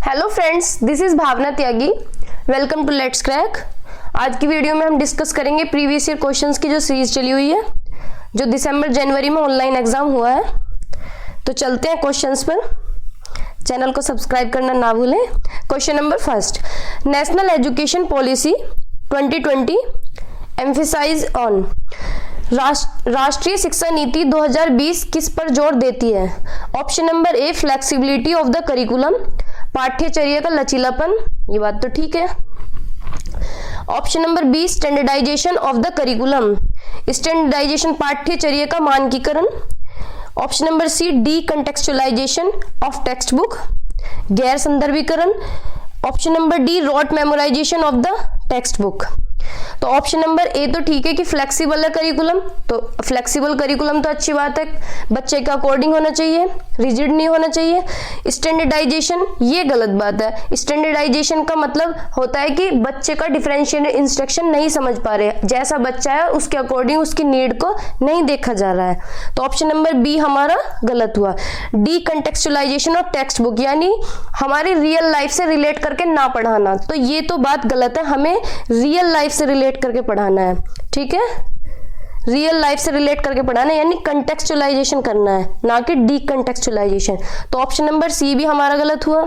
Hello friends, this is Bhavna Tyagi. Welcome to let's crack. आज की video में हम डिस्कस करेंगे प्रीवियस ईयर क्वेश्चंस की जो सीरीज चली हुई है, जो दिसंबर जनवरी में ऑनलाइन एग्जाम हुआ है। तो चलते हैं क्वेश्चंस पर। चैनल को सब्सक्राइब करना ना भूलें। Question number first, national education policy 2020 emphasise on. राष्ट्रीय शिक्षा नीति 2020 किस पर जोर देती है? Option number A, flexibility of the curriculum, पाठ्यचर्या का लचीलापन। ये बात तो ठीक है। Option number B, standardisation of the curriculum, standardisation पाठ्यचर्या का मानकीकरण। Option number C, decontextualisation of textbook, गैर संदर्भीकरण। Option number D, rote memorisation of the textbook. तो ऑप्शन नंबर ए तो ठीक है कि फ्लेक्सिबल है करिकुलम, तो फ्लेक्सिबल करिकुलम तो अच्छी बात है, बच्चे के अकॉर्डिंग होना चाहिए, रिजिड नहीं होना चाहिए। स्टैंडर्डाइजेशन, ये गलत बात है। स्टैंडर्डाइजेशन का मतलब होता है कि बच्चे का डिफरेंशिएटेड इंस्ट्रक्शन नहीं समझ पा रहे, जैसा बच्चा है उसके अकॉर्डिंग उसकी नीड को नहीं देखा जा रहा है। तो ऑप्शन नंबर बी हमारा गलत हुआ। डी कंटेक्चुअलाइजेशन ऑफ टेक्स्ट बुक, यानी हमारी रियल लाइफ से रिलेट करके ना पढ़ाना, तो ये तो बात गलत है। हमें रियल लाइफ से रिलेट करके पढ़ाना है, ठीक है। रियल लाइफ से रिलेट करके पढ़ाना है, यानी कंटेक्चुअलाइजेशन करना है, ना कि डी कंटेक्चुअलाइजेशन। तो ऑप्शन नंबर सी भी हमारा गलत हुआ।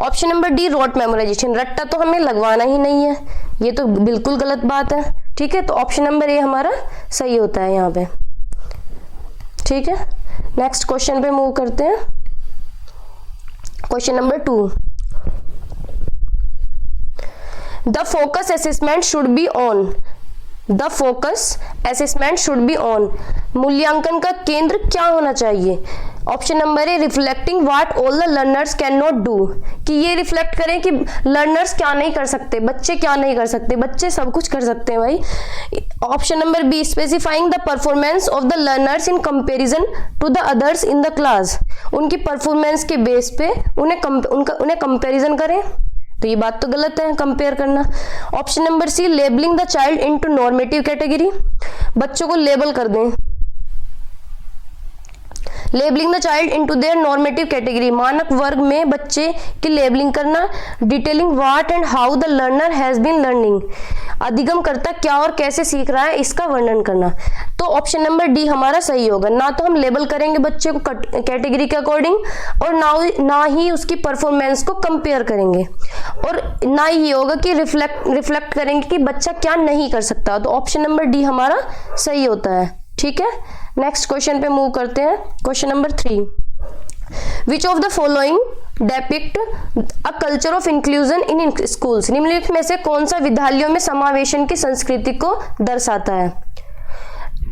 Option number D, rote memorization, रट्टा तो हमें लगवाना ही नहीं है, ये तो बिल्कुल गलत बात है, ठीक है। तो ऑप्शन नंबर ए हमारा सही होता है यहाँ पे, ठीक है। नेक्स्ट क्वेश्चन पे मूव करते हैं। Question number 2, The focus assessment should be on. The focus assessment should be on. मूल्यांकन का केंद्र क्या होना चाहिए? Option number A, reflecting what all the learners can not do, कि ये रिफ्लेक्ट करें कि लर्नर्स क्या नहीं कर सकते, बच्चे क्या नहीं कर सकते, बच्चे सब कुछ कर सकते हैं भाई। Option number B, specifying the performance of the learners in comparison to the others in the class, उनकी परफॉर्मेंस के बेस पे उन्हें कंपैरिजन करें, तो ये बात तो गलत है कंपेयर करना। Option number C, labelling the child into normative category, बच्चों को लेबल कर दें। Labelling the child into their normative category, मानक वर्ग में बच्चे की लेबलिंग करना। Detailing what and how the learner has been learning, अधिगम करता क्या और कैसे सीख रहा है इसका वर्णन करना। तो ऑप्शन नंबर डी हमारा सही होगा। ना तो हम लेबल करेंगे बच्चे को कैटेगरी के अकॉर्डिंग, और ना ही उसकी परफॉर्मेंस को कंपेयर करेंगे, और ना ही ये होगा कि रिफ्लेक्ट करेंगे कि बच्चा क्या नहीं कर सकता। तो ऑप्शन नंबर डी हमारा सही होता है, ठीक है। नेक्स्ट क्वेश्चन पे मूव करते हैं। Question number 3, which of the following depict a culture of inclusion in schools, निम्नलिखित में से कौन सा विद्यालयों में समावेशन की संस्कृति को दर्शाता है?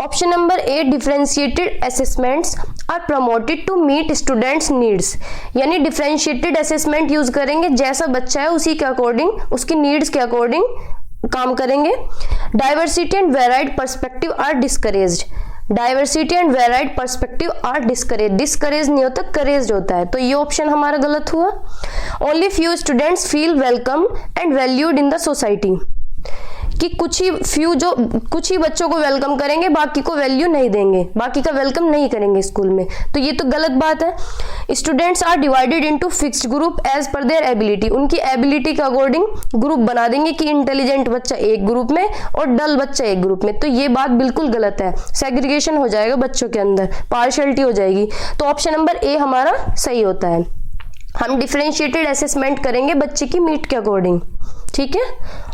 Option number A, differentiated assessments are promoted to meet students needs, यानी डिफरेंशिएटेड असेसमेंट यूज करेंगे, जैसा बच्चा है उसी के अकॉर्डिंग, उसकी नीड्स के अकॉर्डिंग काम करेंगे। Diversity and varied perspective are discouraged, diversity and varied perspective are discourage नहीं होता, करेज्ड होता है, तो ये ऑप्शन हमारा गलत हुआ। Only few students feel welcome and valued in the society, कि कुछ ही बच्चों को वेलकम करेंगे, बाकी को वैल्यू नहीं देंगे, बाकी का वेलकम नहीं करेंगे स्कूल में, तो ये तो गलत बात है। Students are divided into fixed group as per their ability, उनकी एबिलिटी के अकॉर्डिंग ग्रुप बना देंगे कि इंटेलिजेंट बच्चा एक ग्रुप में और डल बच्चा एक ग्रुप में, तो ये बात बिल्कुल गलत है। सेग्रीगेशन हो जाएगा बच्चों के अंदर, पार्शियलिटी हो जाएगी। तो ऑप्शन नंबर ए हमारा सही होता है। हम डिफरेंशिएटेड असेसमेंट करेंगे बच्चे की नीड के अकॉर्डिंग, ठीक है।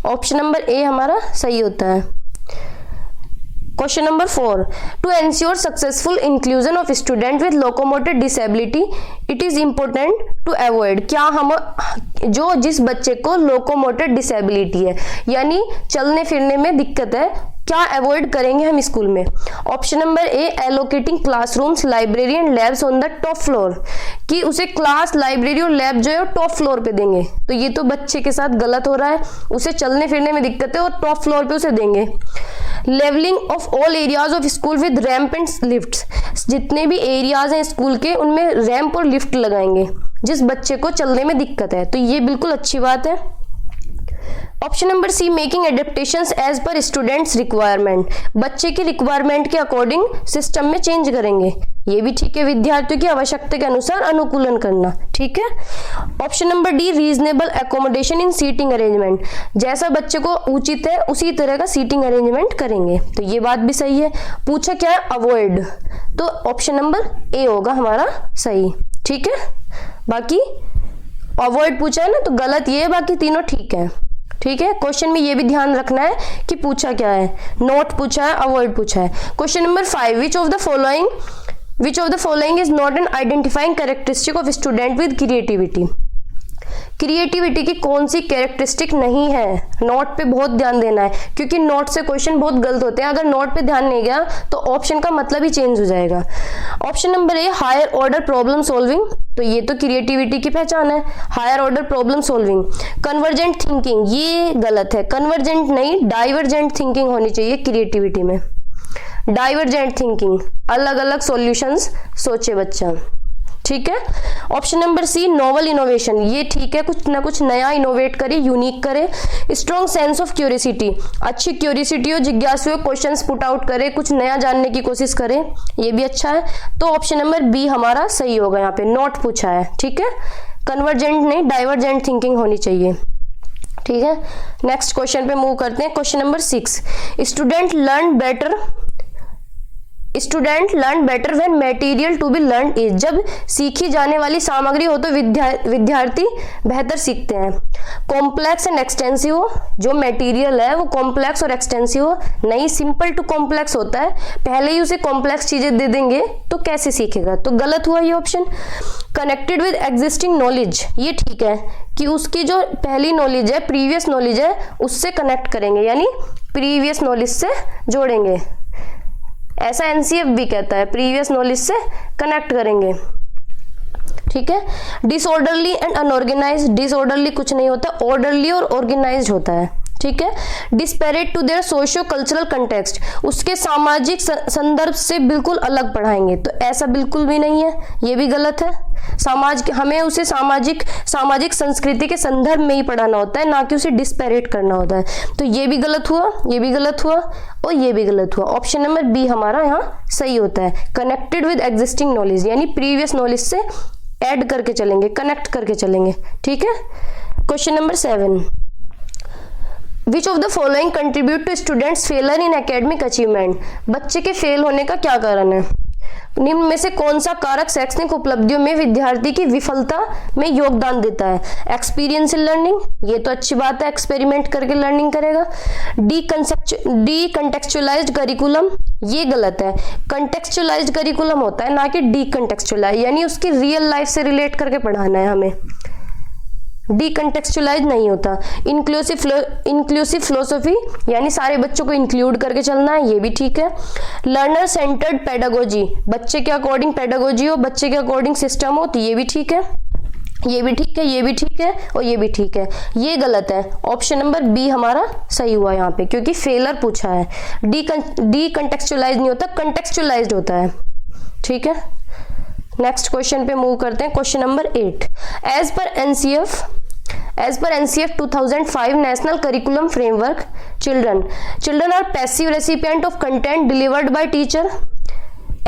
ऑप्शन नंबर ए हमारा सही होता है। Question number 4, to ensure successful inclusion of student with locomotor disability it is important to avoid, क्या हम जिस बच्चे को लोकोमोटर डिसेबिलिटी है, यानी चलने फिरने में दिक्कत है, क्या अवॉइड करेंगे हम स्कूल में? Option number A, allocating classrooms, library and labs on the top floor, कि उसे क्लास, लाइब्रेरी और लैब जो है टॉप फ्लोर पे देंगे, तो ये तो बच्चे के साथ गलत हो रहा है, उसे चलने फिरने में दिक्कत है और टॉप फ्लोर पे उसे देंगे। Levelling of all areas of school with ramp and lifts, जितने भी एरियाज हैं स्कूल के उनमें रैंप और लिफ्ट लगाएंगे जिस बच्चे को चलने में दिक्कत है, तो ये बिल्कुल अच्छी बात है। Option number C, making adaptations as per students requirement, बच्चे की रिक्वायरमेंट के अकॉर्डिंग सिस्टम में चेंज करेंगे, ये भी ठीक है। विद्यार्थियों की आवश्यकता के अनुसार अनुकूलन करना, ठीक है। Option number D, reasonable accommodation in seating arrangement, जैसा बच्चे को उचित है उसी तरह का सीटिंग अरेंजमेंट करेंगे, तो ये बात भी सही है। पूछा क्या है, अवॉइड, तो ऑप्शन नंबर ए होगा हमारा सही, ठीक है। बाकी अवॉइड पूछा है ना, तो गलत ये है, बाकी तीनों ठीक है, ठीक है। क्वेश्चन में ये भी ध्यान रखना है कि पूछा क्या है, नोट पूछा है, अवॉइड पूछा है। Question number 5, which of the following is not an identifying characteristic of student with creativity, creativity की कौन सी कैरेक्टरिस्टिक नहीं है, नोट पे बहुत ध्यान देना है, क्योंकि नोट से क्वेश्चन बहुत गलत होते हैं, अगर नोट पे ध्यान नहीं गया तो ऑप्शन का मतलब ही चेंज हो जाएगा। Option number A, higher order problem solving, तो ये तो क्रिएटिविटी की पहचान है, higher order problem solving. Convergent thinking, ये गलत है, कन्वर्जेंट नहीं डाइवर्जेंट थिंकिंग होनी चाहिए क्रिएटिविटी में, डाइवर्जेंट थिंकिंग, अलग अलग सॉल्यूशंस सोचे बच्चा, ठीक है। Option number C, novel innovation, ये ठीक है, कुछ ना कुछ नया इनोवेट करे, यूनिक करे। स्ट्रॉन्ग सेंस ऑफ क्यूरियोसिटी, अच्छी क्यूरियोसिटी हो, जिज्ञासु हो, क्वेश्चंस पुट आउट करे, कुछ नया जानने की कोशिश करे, ये भी अच्छा है। तो ऑप्शन नंबर बी हमारा सही होगा, यहाँ पे नोट पूछा है, ठीक है। कन्वर्जेंट नहीं डाइवर्जेंट थिंकिंग होनी चाहिए, ठीक है। नेक्स्ट क्वेश्चन पे मूव करते हैं। Question number 6, student learn better when material to be learn is, जब सीखी जाने वाली सामग्री हो तो विद्यार्थी बेहतर सीखते हैं। कॉम्प्लेक्स एंड एक्सटेंसिव हो, जो मटेरियल है वो कॉम्प्लेक्स और एक्सटेंसिव हो, नहीं सिंपल टू कॉम्प्लेक्स होता है, पहले ही उसे कॉम्प्लेक्स चीजें दे देंगे तो कैसे सीखेगा, तो गलत हुआ ये option. Connected with existing knowledge, ये ठीक है कि उसकी जो पहली नॉलेज है, प्रीवियस नॉलेज है, उससे कनेक्ट करेंगे, यानी प्रीवियस नॉलेज से जोड़ेंगे, ऐसा एनसीएफ भी कहता है, प्रीवियस नॉलेज से कनेक्ट करेंगे, ठीक है। डिसऑर्डरली एंड अनऑर्गेनाइज्ड, डिसऑर्डरली कुछ नहीं होता, ऑर्डरली और ऑर्गेनाइज्ड होता है, ठीक है। Disparate to their socio cultural context, उसके सामाजिक संदर्भ से बिल्कुल अलग पढ़ाएंगे, तो ऐसा बिल्कुल भी नहीं है, ये भी गलत है। हमें उसे सामाजिक संस्कृति के संदर्भ में ही पढ़ाना होता है, ना कि उसे डिस्पेरेट करना होता है, तो ये भी गलत हुआ, ये भी गलत हुआ और ये भी गलत हुआ। ऑप्शन नंबर बी हमारा यहाँ सही होता है, कनेक्टेड विद एग्जिस्टिंग नॉलेज, यानी प्रीवियस नॉलेज से ऐड करके चलेंगे, कनेक्ट करके चलेंगे, ठीक है। Question number 7, which of the following contribute to students failure in academic achievement, बच्चे के फेल होने का क्या कारण है, निम्न में से कौन सा कारक शैक्षणिक उपलब्धियों में विद्यार्थी की विफलता में योगदान देता है। एक्सपीरियंशियल लर्निंग, ये तो अच्छी बात है, एक्सपेरिमेंट करके लर्निंग करेगा। डी कंटेक्चुअलाइज्ड करिकुलम, ये गलत है, कंटेक्चुअलाइज्ड करिकुलम होता है, ना कि डी कंटेक्चुअलाइज, यानी उसकी रियल लाइफ से रिलेट करके पढ़ाना है हमें, डीकंटेक्चुअलाइज नहीं होता। इंक्लूसिव फिलोसफी, यानी सारे बच्चों को इंक्लूड करके चलना है, ये भी ठीक है। लर्नर सेंटर्ड पेडागोजी, बच्चे के अकॉर्डिंग पेडागोजी हो, बच्चे के अकॉर्डिंग सिस्टम हो, तो ये भी ठीक है, ये भी ठीक है, ये भी ठीक है और ये भी ठीक है। ये गलत है, ऑप्शन नंबर बी हमारा सही हुआ यहाँ पे, क्योंकि फेलर पूछा है। डीकंटेक्चुअलाइज नहीं होता, कंटेक्चुअलाइज्ड होता है, ठीक है। नेक्स्ट क्वेश्चन पे मूव करते हैं। Question number 8, as per NCF 2005 national curriculum framework, children are passive recipient of content delivered by teacher,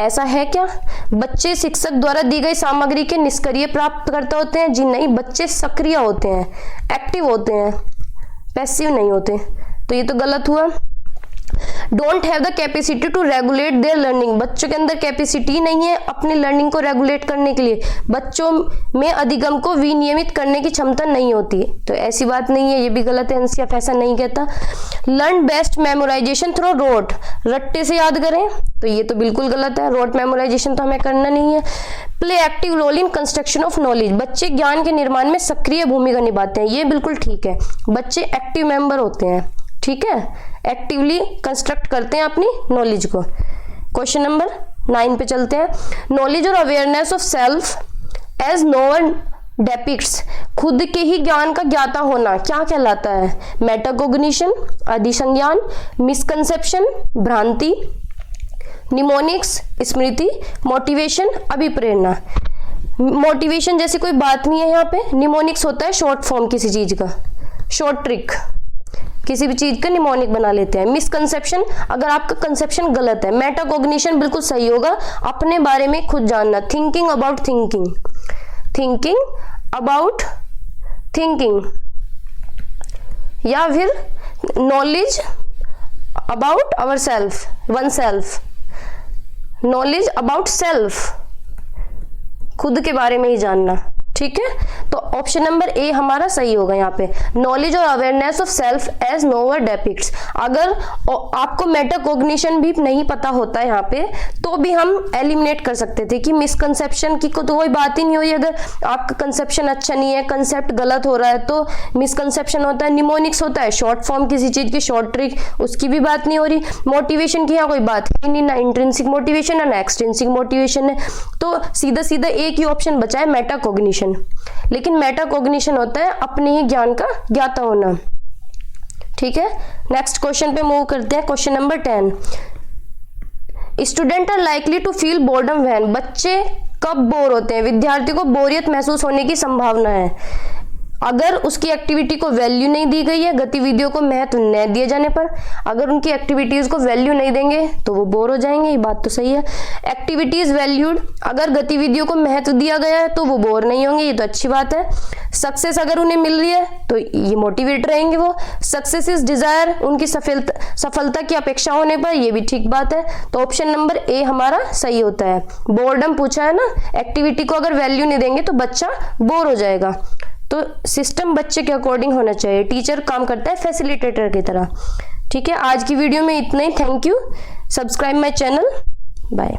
ऐसा है क्या? बच्चे शिक्षक द्वारा दी गई सामग्री के निष्क्रिय प्राप्तकर्ता होते हैं? जी नहीं, बच्चे सक्रिय होते हैं, एक्टिव होते हैं, पैसिव नहीं होते, तो ये तो गलत हुआ। Don't have the capacity to regulate their learning, बच्चों के अंदर कैपेसिटी नहीं है अपनी लर्निंग को रेगुलेट करने के लिए, बच्चों में अधिगम को विनियमित करने की क्षमता नहीं होती, तो ऐसी बात नहीं है, ये भी गलत है, एनसीएफ ऐसा नहीं कहता। Learn best memorization through rote, रट्टे से याद करें, तो ये तो बिल्कुल गलत है, रोट मेमोराइजेशन तो हमें करना नहीं है। Play active role in construction of knowledge, बच्चे ज्ञान के निर्माण में सक्रिय भूमिका निभाते हैं, ये बिल्कुल ठीक है, बच्चे एक्टिव मेंबर होते हैं, ठीक है, एक्टिवली कंस्ट्रक्ट करते हैं अपनी नॉलेज को। क्वेश्चन नंबर 9 पे चलते हैं। नॉलेज और awareness of self as known depicts, खुद के ही ज्ञान का ज्ञाता होना क्या कहलाता है? मेटाकोग्निशन, अधिसंज्ञान, मिसकंसेप्शन, भ्रांति, निमोनिक्स, स्मृति, मोटिवेशन, अभिप्रेरणा। मोटिवेशन जैसी कोई बात नहीं है यहाँ पे, निमोनिक्स होता है शॉर्ट फॉर्म किसी चीज का, शॉर्ट ट्रिक, किसी भी चीज का निमोनिक बना लेते हैं। मिसकंसेप्शन, अगर आपका कंसेप्शन गलत है। मेटाकॉग्निशन बिल्कुल सही होगा, अपने बारे में खुद जानना। Thinking about thinking, thinking about thinking, या फिर knowledge about our self, one self, knowledge about self, खुद के बारे में ही जानना। ठीक है, तो ऑप्शन नंबर ए हमारा सही होगा यहाँ पे। नॉलेज और awareness of self as knower depicts. अगर आपको मेटाकॉग्निशन भी नहीं पता होता है यहाँ पे, तो भी हम एलिमिनेट कर सकते थे कि मिसकंसेप्शन की तो कोई बात ही नहीं हुई। अगर आपका कंसेप्शन अच्छा नहीं है, कंसेप्ट गलत हो रहा है, तो मिसकंसेप्शन होता है। निमोनिक्स होता है शॉर्ट फॉर्म किसी चीज की, शॉर्ट ट्रिक, उसकी भी बात नहीं हो रही। मोटिवेशन की यहाँ कोई बात है नहीं, ना इंट्रिंसिक मोटिवेशन है ना एक्सट्रिंसिक मोटिवेशन है, तो सीधा सीधा एक ही ऑप्शन बचा है मेटाकॉग्निशन। लेकिन मेटाकॉग्निशन होता है अपने ही ज्ञान का ज्ञाता होना। ठीक है, नेक्स्ट क्वेश्चन पे मूव करते हैं। Question number 10, student are likely to feel boredom when. बच्चे कब बोर होते हैं? विद्यार्थी को बोरियत महसूस होने की संभावना है अगर उसकी एक्टिविटी को वैल्यू नहीं दी गई है, गतिविधियों को महत्व न दिए जाने पर। अगर उनकी एक्टिविटीज को वैल्यू नहीं देंगे तो वो बोर हो जाएंगे, ये बात तो सही है। एक्टिविटीज वैल्यूड, अगर गतिविधियों को महत्व दिया गया है तो वो बोर नहीं होंगे, ये तो अच्छी बात है। सक्सेस अगर उन्हें मिल रही है तो ये मोटिवेट रहेंगे वो। सक्सेस इज डिजायर, उनकी सफलता की अपेक्षा होने पर, ये भी ठीक बात है। तो ऑप्शन नंबर ए हमारा सही होता है। बोर्डम पूछा है ना, एक्टिविटी को अगर वैल्यू नहीं देंगे तो बच्चा बोर हो जाएगा। तो सिस्टम बच्चे के अकॉर्डिंग होना चाहिए। टीचर काम करता है फैसिलिटेटर की तरह। ठीक है, आज की वीडियो में इतना ही। Thank you, subscribe my channel, bye.